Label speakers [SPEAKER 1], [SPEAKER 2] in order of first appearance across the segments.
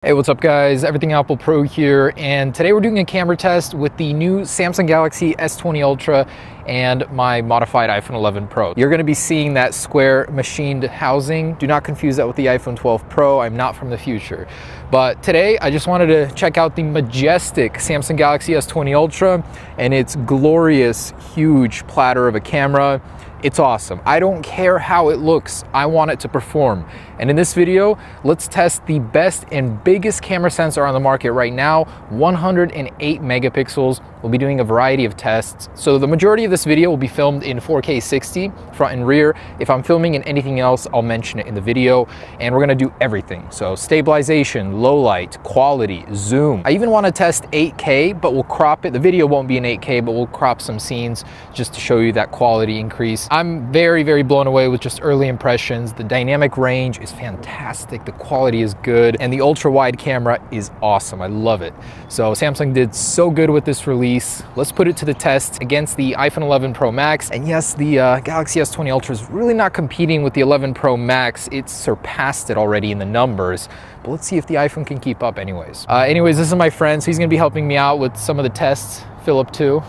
[SPEAKER 1] Hey, what's up guys? Everything Apple Pro here, and today we're doing a camera test with the new Samsung Galaxy S20 Ultra and my modified iPhone 11 Pro. You're going to be seeing that square machined housing. Do not confuse that with the iPhone 12 Pro. I'm not from the future. But today I just wanted to check out the majestic Samsung Galaxy S20 Ultra and its glorious, huge platter of a camera. It's awesome. I don't care how it looks. I want it to perform. And in this video, let's test the best and biggest camera sensor on the market right now, 108 megapixels. We'll be doing a variety of tests. So the majority of this video will be filmed in 4K 60, front and rear. If I'm filming in anything else, I'll mention it in the video. And we're gonna do everything. So stabilization, low light, quality, zoom. I even wanna test 8K, but we'll crop it. The video won't be in 8K, but we'll crop some scenes just to show you that quality increase. I'm very, very blown away with just early impressions. The dynamic range is fantastic. The quality is good. And the ultra wide camera is awesome. I love it. So Samsung did so good with this release. Let's put it to the test against the iPhone 11 Pro Max. And yes, the Galaxy S20 Ultra is really not competing with the 11 Pro Max. It's surpassed it already in the numbers. But let's see if the iPhone can keep up anyways. This is my friend. So he's gonna be helping me out with some of the tests, Philip too.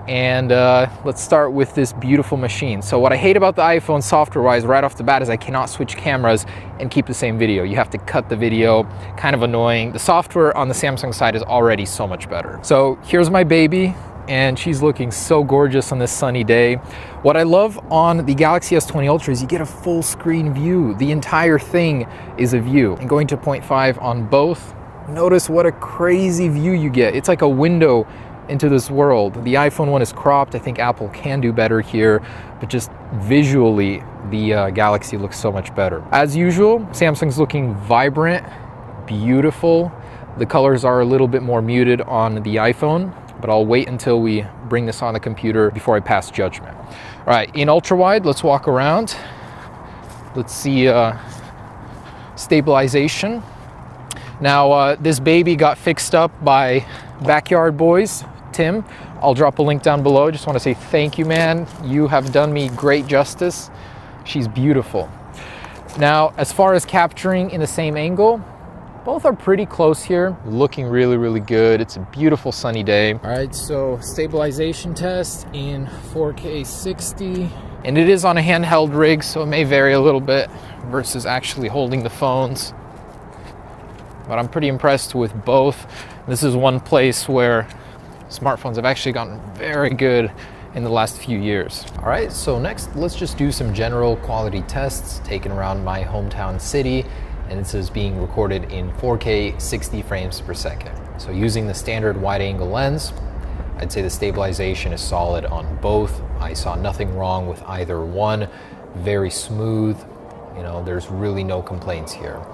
[SPEAKER 1] And let's start with this beautiful machine. So what I hate about the iPhone software-wise right off the bat is I cannot switch cameras and keep the same video. You have to cut the video, kind of annoying. The software on the Samsung side is already so much better. So here's my baby, and she's looking so gorgeous on this sunny day. What I love on the Galaxy S20 Ultra is you get a full screen view. The entire thing is a view. And going to 0.5 on both, notice what a crazy view you get. It's like a window into this world. The iPhone one is cropped. I think Apple can do better here, but just visually, the Galaxy looks so much better. As usual, Samsung's looking vibrant, beautiful. The colors are a little bit more muted on the iPhone, but I'll wait until we bring this on the computer before I pass judgment. All right, in ultra wide, let's walk around. Let's see stabilization. Now, this baby got fixed up by Backyard Boys, Tim. I'll drop a link down below. Just want to say thank you, man. You have done me great justice. She's beautiful. Now, as far as capturing in the same angle, both are pretty close here. Looking really, really good. It's a beautiful sunny day. All right, so stabilization test in 4K 60. And it is on a handheld rig, so it may vary a little bit versus actually holding the phones. But I'm pretty impressed with both. This is one place where smartphones have actually gotten very good in the last few years. All right, so next, let's just do some general quality tests taken around my hometown city. And this is being recorded in 4K 60 frames per second. So using the standard wide angle lens, I'd say the stabilization is solid on both. I saw nothing wrong with either one. Very smooth, you know, there's really no complaints here.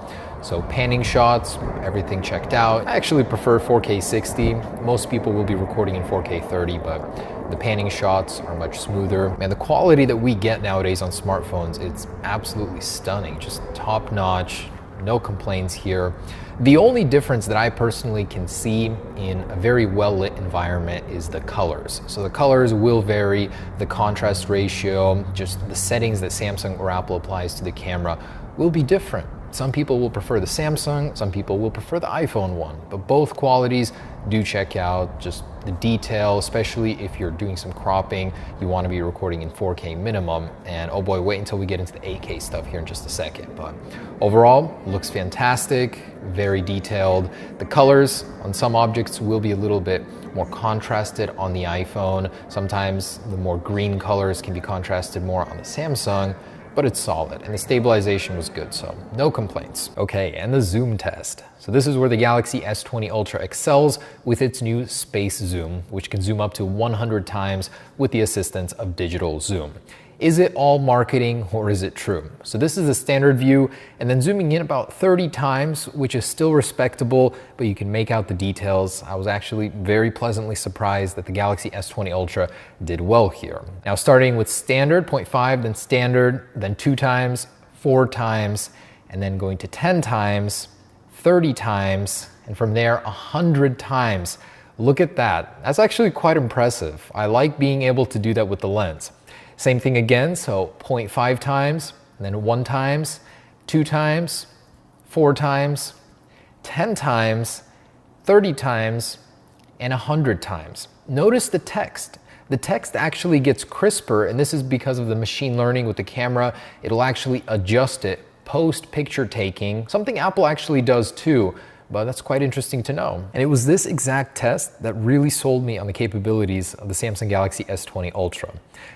[SPEAKER 1] So panning shots, everything checked out. I actually prefer 4K 60. Most people will be recording in 4K 30, but the panning shots are much smoother. And the quality that we get nowadays on smartphones, it's absolutely stunning, just top notch, no complaints here. The only difference that I personally can see in a very well-lit environment is the colors. So the colors will vary, the contrast ratio, just the settings that Samsung or Apple applies to the camera will be different. Some people will prefer the Samsung, some people will prefer the iPhone one, but both qualities do check out. Just the detail, especially if you're doing some cropping, you want to be recording in 4K minimum. And oh boy, wait until we get into the 8K stuff here in just a second. But overall, looks fantastic, very detailed. The colors on some objects will be a little bit more contrasted on the iPhone. Sometimes the more green colors can be contrasted more on the Samsung, but it's solid, and the stabilization was good, so no complaints. Okay, and the zoom test. So this is where the Galaxy S20 Ultra excels with its new space zoom, which can zoom up to 100 times with the assistance of digital zoom. Is it all marketing or is it true? So this is the standard view, and then zooming in about 30 times, which is still respectable, but you can make out the details. I was actually very pleasantly surprised that the Galaxy S20 Ultra did well here. Now starting with standard, 0.5, then standard, then 2 times, 4 times, and then going to 10 times, 30 times, and from there 100 times. Look at that. That's actually quite impressive. I like being able to do that with the lens. Same thing again, so 0.5 times, and then 1 times, 2 times, 4 times, 10 times, 30 times, and 100 times. Notice the text. The text actually gets crisper, and this is because of the machine learning with the camera. It'll actually adjust it post picture taking, something Apple actually does too, but that's quite interesting to know. And it was this exact test that really sold me on the capabilities of the Samsung Galaxy S20 Ultra.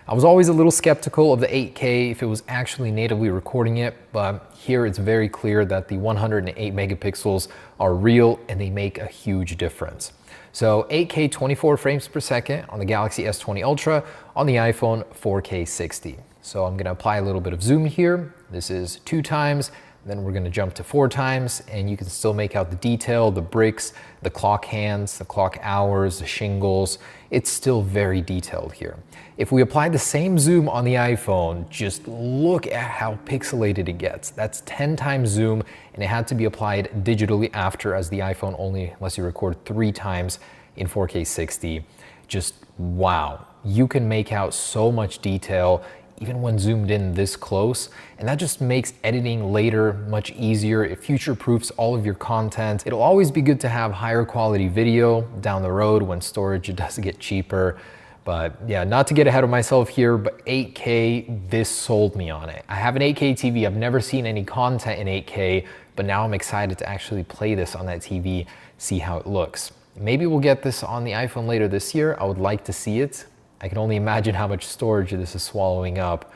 [SPEAKER 1] I was always a little skeptical of the 8K if it was actually natively recording it, but here it's very clear that the 108 megapixels are real and they make a huge difference. So 8K 24 frames per second on the Galaxy S20 Ultra, on the iPhone 4K 60. So I'm gonna apply a little bit of zoom here. This is 2 times, then we're gonna jump to 4 times, and you can still make out the detail, the bricks, the clock hands, the clock hours, the shingles. It's still very detailed here. If we apply the same zoom on the iPhone, just look at how pixelated it gets. That's 10 times zoom, and it had to be applied digitally after, as the iPhone only lets you record 3 times in 4K 60. Just wow, you can make out so much detail even when zoomed in this close, and that just makes editing later much easier. It future-proofs all of your content. It'll always be good to have higher quality video down the road when storage does get cheaper. But yeah, not to get ahead of myself here, but 8K, this sold me on it. I have an 8K TV, I've never seen any content in 8K, but now I'm excited to actually play this on that TV, see how it looks. Maybe we'll get this on the iPhone later this year. I would like to see it. I can only imagine how much storage this is swallowing up,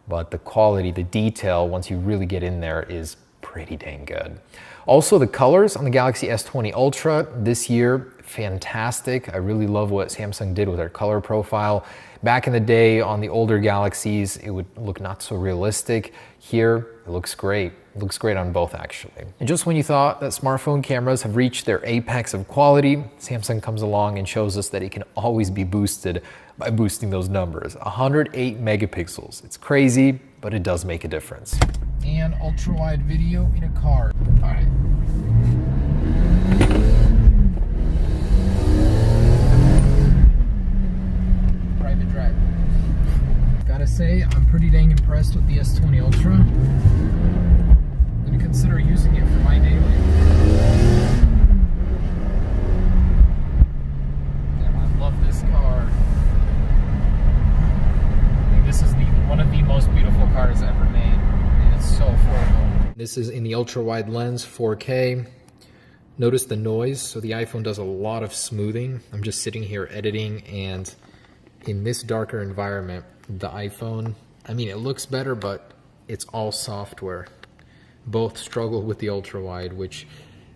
[SPEAKER 1] but the quality, the detail, once you really get in there, is pretty dang good. Also, the colors on the Galaxy S20 Ultra this year, fantastic. I really love what Samsung did with their color profile. Back in the day on the older Galaxies, it would look not so realistic. Here, it looks great. It looks great on both, actually. And just when you thought that smartphone cameras have reached their apex of quality, Samsung comes along and shows us that it can always be boosted by boosting those numbers. 108 megapixels. It's crazy, but it does make a difference. And ultra-wide video in a car. All right. Private drive. Gotta say, I'm pretty dang impressed with the S20 Ultra. I'm gonna consider using it for my daily. Damn, I love this car. I think this is one of the most beautiful cars ever made. And it's so affordable. This is in the ultra-wide lens, 4K. Notice the noise. So the iPhone does a lot of smoothing. I'm just sitting here editing, and in this darker environment, the iPhone, I mean, it looks better, but it's all software. Both struggle with the ultra-wide, which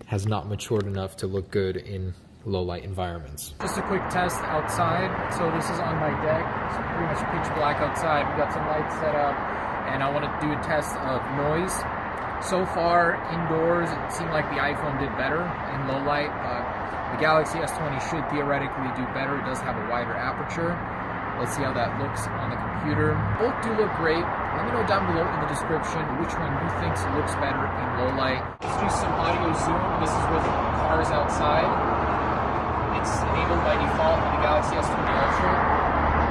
[SPEAKER 1] has not matured enough to look good in low-light environments. Just a quick test outside. So this is on my deck. It's pretty much pitch black outside. We've got some lights set up, and I want to do a test of noise. So far, indoors, it seemed like the iPhone did better in low light, but the Galaxy S20 should theoretically do better. It does have a wider aperture. Let's see how that looks on the computer. Both do look great. Let me know down below in the description which one you think looks better in low light. Let's do some audio zoom. This is with cars outside. It's enabled by default on the Galaxy S20 Ultra.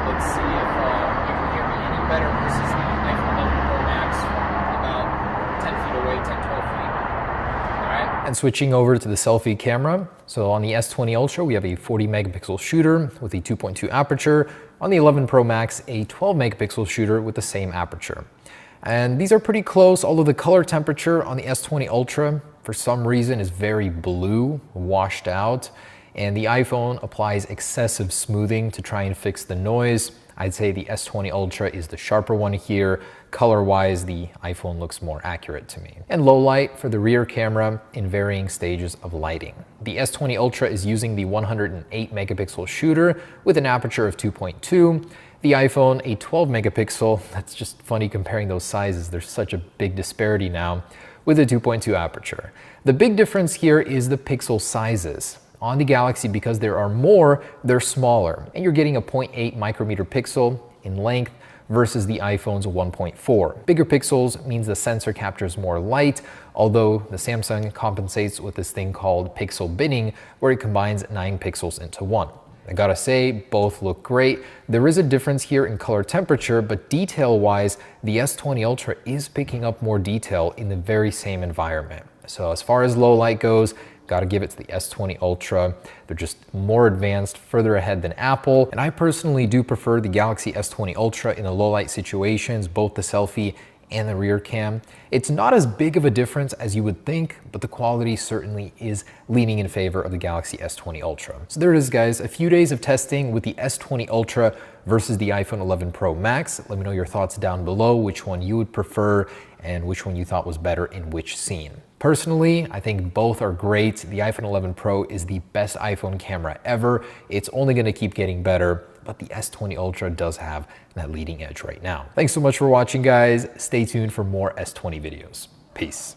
[SPEAKER 1] Let's see if you can hear me any better versus the iPhone 11 Pro Max from about 10 feet away, 10, 12 feet. And switching over to the selfie camera. So on the S20 Ultra, we have a 40 megapixel shooter with a 2.2 aperture. On the 11 Pro Max, a 12 megapixel shooter with the same aperture. And these are pretty close, although the color temperature on the S20 Ultra, for some reason, is very blue, washed out. And the iPhone applies excessive smoothing to try and fix the noise. I'd say the S20 Ultra is the sharper one here. Color-wise, the iPhone looks more accurate to me. And low light for the rear camera in varying stages of lighting. The S20 Ultra is using the 108 megapixel shooter with an aperture of 2.2. The iPhone, a 12 megapixel. That's just funny comparing those sizes. There's such a big disparity now with a 2.2 aperture. The big difference here is the pixel sizes. On the Galaxy, because there are more, they're smaller, and you're getting a 0.8 micrometer pixel in length versus the iPhone's 1.4. Bigger pixels means the sensor captures more light, although the Samsung compensates with this thing called pixel binning, where it combines 9 pixels into 1. I gotta say, both look great. There is a difference here in color temperature, but detail-wise, the S20 Ultra is picking up more detail in the very same environment. So as far as low light goes, Gotta give it to the S20 Ultra. They're just more advanced, further ahead than Apple. And I personally do prefer the Galaxy S20 Ultra in the low light situations, both the selfie and the rear cam. It's not as big of a difference as you would think, but the quality certainly is leaning in favor of the Galaxy S20 Ultra. So there it is, guys, a few days of testing with the S20 Ultra versus the iPhone 11 Pro Max. Let me know your thoughts down below, which one you would prefer and which one you thought was better in which scene. Personally, I think both are great. The iPhone 11 Pro is the best iPhone camera ever. It's only gonna keep getting better, but the S20 Ultra does have that leading edge right now. Thanks so much for watching, guys. Stay tuned for more S20 videos. Peace.